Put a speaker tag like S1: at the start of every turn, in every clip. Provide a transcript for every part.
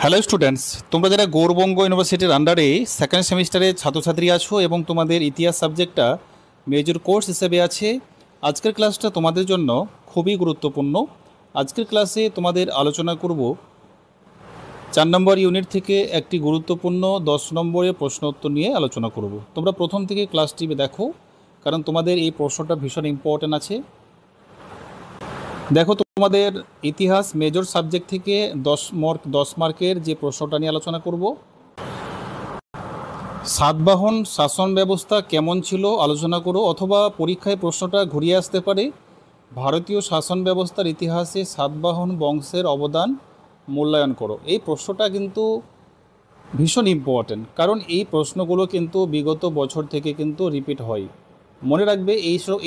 S1: Hello students, তোমরা যারা গৌরবঙ্গ ইউনিভার্সিটির আন্ডারে সেকেন্ড সেমিস্টারে ছাত্রছাত্রী আছো এবং তোমাদের ইতিহাস সাবজেক্টটা মেজর কোর্স হিসেবে আছে, আজকের ক্লাসটা তোমাদের জন্য খুবই গুরুত্বপূর্ণ। আজকের ক্লাসে তোমাদের আলোচনা করব 4 নম্বর ইউনিট থেকে একটি গুরুত্বপূর্ণ 10 নম্বরের প্রশ্ন উত্তর নিয়ে আলোচনা করব। তোমরা প্রথম থেকে ক্লাসটি দেখো, কারণ তোমাদের এই প্রশ্নটা ভীষণ ইম্পর্ট্যান্ট আছে। দেখো, তোমাদের ইতিহাস মেজর সাবজেক্ট থেকে 10 মার্কের যে প্রশ্নটা নিয়ে আলোচনা করব। সাতবাহন শাসন ব্যবস্থা কেমন ছিল আলোচনা করো, অথবা পরীক্ষায় প্রশ্নটা ঘুরিয়ে আসতে পারে ভারতীয় শাসন ব্যবস্থার ইতিহাসে সাতবাহন বংশের অবদান মূল্যায়ন করো। এই প্রশ্নটা কিন্তু ভীষণ ইম্পর্ট্যান্ট, কারণ এই প্রশ্নগুলো কিন্তু বিগত বছর থেকে কিন্তু রিপিট হয়। মনে রাখবে,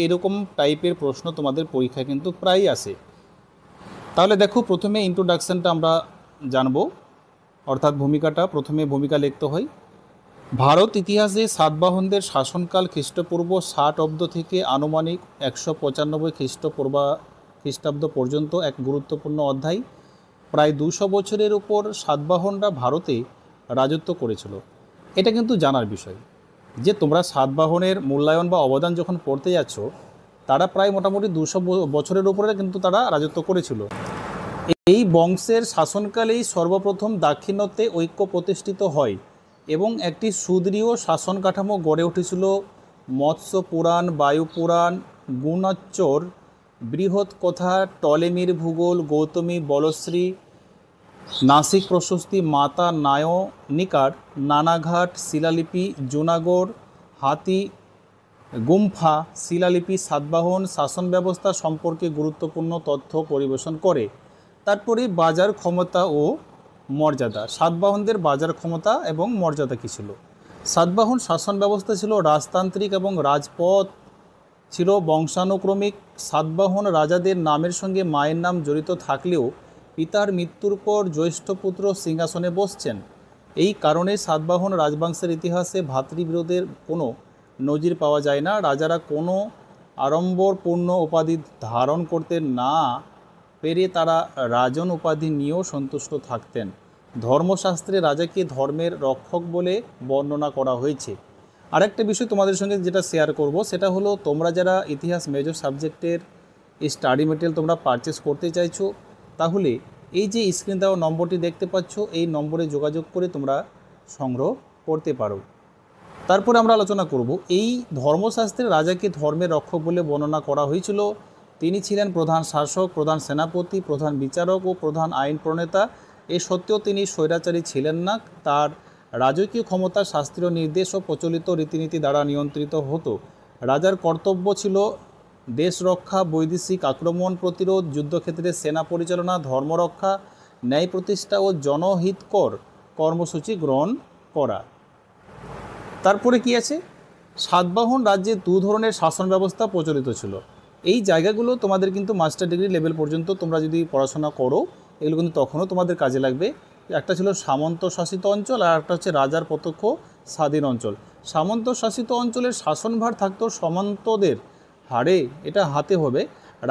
S1: এরকম টাইপের প্রশ্ন তোমাদের পরীক্ষায় কিন্তু প্রায়ই আসে। তাহলে দেখো, প্রথমে ইন্ট্রোডাকশানটা আমরা জানবো, অর্থাৎ প্রথমে ভূমিকা লিখতে হয়। ভারত ইতিহাসে সাতবাহনদের শাসনকাল খ্রিস্টপূর্ব 60 অব্দ থেকে আনুমানিক 195 খ্রিস্টাব্দ পর্যন্ত এক গুরুত্বপূর্ণ অধ্যায়। প্রায় 200 বছরের উপর সাতবাহনরা ভারতে রাজত্ব করেছিল। এটা কিন্তু জানার বিষয় যে তোমরা সাতবাহনের মূল্যায়ন বা অবদান যখন পড়তে যাচ্ছ, তারা প্রায় মোটামুটি 200 বছরের উপরে কিন্তু তারা রাজত্ব করেছিল। এই বংশের শাসনকালেই সর্বপ্রথম দাক্ষিণাত্যে ঐক্য প্রতিষ্ঠিত হয় এবং একটি সুদৃঢ় শাসন কাঠামো গড়ে উঠেছিল। মৎস্য পুরাণ, বায়ু পুরাণ, গুণাচ্চর, বৃহৎ কথা, টলেমির ভূগোল, গৌতমী বলশ্রী, নাসিক প্রশস্তি, মাতা নায়নিকার নানাঘাট শিলালিপি, জুনাগড় হাতি গুম্ফা শিলালিপি সাতবাহন শাসন ব্যবস্থা সম্পর্কে গুরুত্বপূর্ণ তথ্য পরিবেশন করে। তারপরে বাজার ক্ষমতা ও মর্যাদা। সাতবাহনদের বাজার ক্ষমতা এবং মর্যাদা কী ছিল? সাতবাহন শাসন ব্যবস্থা ছিল রাজতান্ত্রিক এবং রাজপথ ছিল বংশানুক্রমিক। সাতবাহন রাজাদের নামের সঙ্গে মায়ের নাম জড়িত থাকলেও পিতার মৃত্যুর পর জ্যৈষ্ঠ পুত্র সিংহাসনে বসছেন। এই কারণে সাতবাহন রাজবংশের ইতিহাসে ভাতৃবিরোধের কোনো নজির পাওয়া যায় না। রাজারা কোনো আড়ম্বরপূর্ণ উপাধি ধারণ করতে না পেরে তারা রাজন উপাধি নিয়েও সন্তুষ্ট থাকতেন। ধর্মশাস্ত্রে রাজাকে ধর্মের রক্ষক বলে বর্ণনা করা হয়েছে। আরেকটা বিষয় তোমাদের সঙ্গে যেটা শেয়ার করব, সেটা হলো, তোমরা যারা ইতিহাস মেজর সাবজেক্টের স্টাডি মেটেরিয়াল তোমরা পারচেস করতে চাইছো, তাহলে এই যে স্ক্রিন দেওয়া নম্বরটি দেখতে পাচ্ছ, এই নম্বরে যোগাযোগ করে তোমরা সংগ্রহ করতে পারো। তারপরে আমরা আলোচনা করব, এই ধর্মশাস্ত্রে রাজাকে ধর্মের রক্ষক বলে বর্ণনা করা হয়েছিল। তিনি ছিলেন প্রধান শাসক, প্রধান সেনাপতি, প্রধান বিচারক ও প্রধান আইন প্রণেতা। এ সত্ত্বেও তিনি স্বৈরাচারী ছিলেন না। তার রাজকীয় ক্ষমতা শাস্ত্রীয় নির্দেশ ও প্রচলিত রীতিনীতি দ্বারা নিয়ন্ত্রিত হতো। রাজার কর্তব্য ছিল দেশ রক্ষা, বৈদেশিক আক্রমণ প্রতিরোধ, যুদ্ধক্ষেত্রে সেনা পরিচালনা, ধর্মরক্ষা, ন্যায় প্রতিষ্ঠা ও জনহিতকর কর্মসূচি গ্রহণ করা। তারপরে কি আছে? সাতবাহন রাজ্যে 2 ধরনের শাসন ব্যবস্থা প্রচলিত ছিল। এই জায়গাগুলো তোমাদের কিন্তু মাস্টার ডিগ্রি লেভেল পর্যন্ত তোমরা যদি পড়াশোনা করো, এগুলো কিন্তু তখনও তোমাদের কাজে লাগবে। একটা ছিল সামন্ত শাসিত অঞ্চল, আর একটা হচ্ছে রাজার প্রত্যক্ষ স্বাধীন অঞ্চল। সামন্ত শাসিত অঞ্চলের শাসনভার থাকতো সামন্তদের এটা হাতে হবে।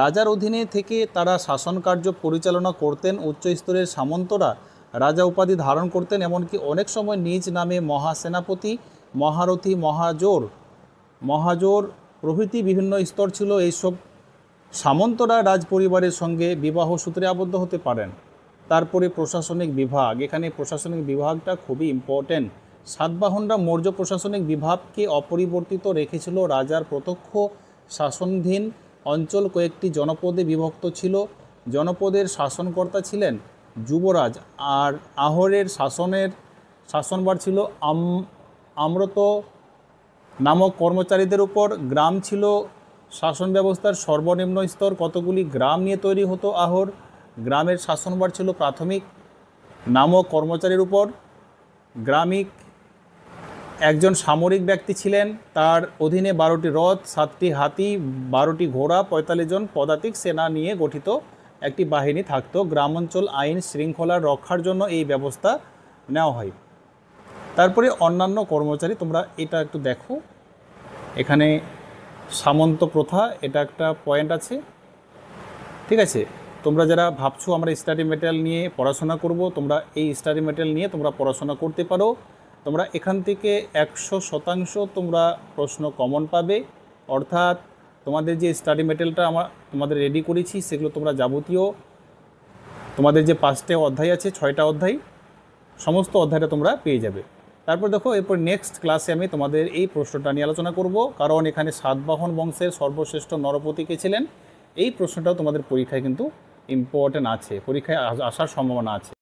S1: রাজার অধীনে থেকে তারা শাসন কার্য পরিচালনা করতেন। উচ্চ স্তরের সামন্তরা রাজা উপাধি ধারণ করতেন, এমনকি অনেক সময় নিজ নামে মহাসেনাপতি, মহারথী, মহাজোর প্রভৃতি বিভিন্ন স্তর ছিল। এইসব সামন্তরা রাজ পরিবারের সঙ্গে বিবাহ সূত্রে আবদ্ধ হতে পারেন। তারপরে প্রশাসনিক বিভাগ। এখানে প্রশাসনিক বিভাগটা খুবই ইম্পর্ট্যান্ট। সাতবাহনরা মৌর্য প্রশাসনিক বিভাগকে অপরিবর্তিত রেখেছিল। রাজার প্রত্যক্ষ শাসনাধীন অঞ্চল কয়েকটি জনপদে বিভক্ত ছিল। জনপদের শাসনকর্তা ছিলেন যুবরাজ, আর আহরের শাসনভার ছিল আম্রত নামক কর্মচারীদের উপর। গ্রাম ছিল শাসন ব্যবস্থার সর্বনিম্ন স্তর। কতগুলি গ্রাম নিয়ে তৈরি হতো আহর। গ্রামের শাসনভার ছিল প্রাথমিক নামক কর্মচারীর উপর। গ্রামিক একজন সামরিক ব্যক্তি ছিলেন, তার অধীনে 12টি রথ, 7টি হাতি, 12টি ঘোড়া, 45 জন পদাতিক সেনা নিয়ে গঠিত একটি বাহিনী থাকতো। গ্রামাঞ্চল আইন শৃঙ্খলার রক্ষার জন্য এই ব্যবস্থা নেওয়া হয়। তারপরে অন্যান্য কর্মচারী, তোমরা এটা একটু দেখো, এখানে সামন্ত প্রথা, এটা একটা পয়েন্ট আছে, ঠিক আছে। তোমরা যারা ভাবছো আমরা স্টাডি মেটেরিয়াল নিয়ে পড়াশোনা করব, তোমরা এই স্টাডি মেটেরিয়াল নিয়ে তোমরা পড়াশোনা করতে পারো। তোমরা এখান থেকে 100% তোমরা প্রশ্ন কমন পাবে। অর্থাৎ তোমাদের যে স্টাডি মেটেরিয়ালটা তোমাদের রেডি করেছি, সেগুলো তোমরা যাবতীয় তোমাদের যে 5টা অধ্যায় আছে, 6টা অধ্যায়, সমস্ত অধ্যায়টা তোমরা পেয়ে যাবে। তারপর দেখো, এরপর নেক্সট ক্লাসে আমি তোমাদের এই প্রশ্নটা নিয়ে আলোচনা করব, কারণ এখানে সাতবাহন বংশের সর্বশ্রেষ্ঠ নরপতি কে ছিলেন, এই প্রশ্নটাও তোমাদের পরীক্ষায় কিন্তু ইম্পর্টেন্ট আছে, পরীক্ষায় আসার সম্ভাবনা আছে।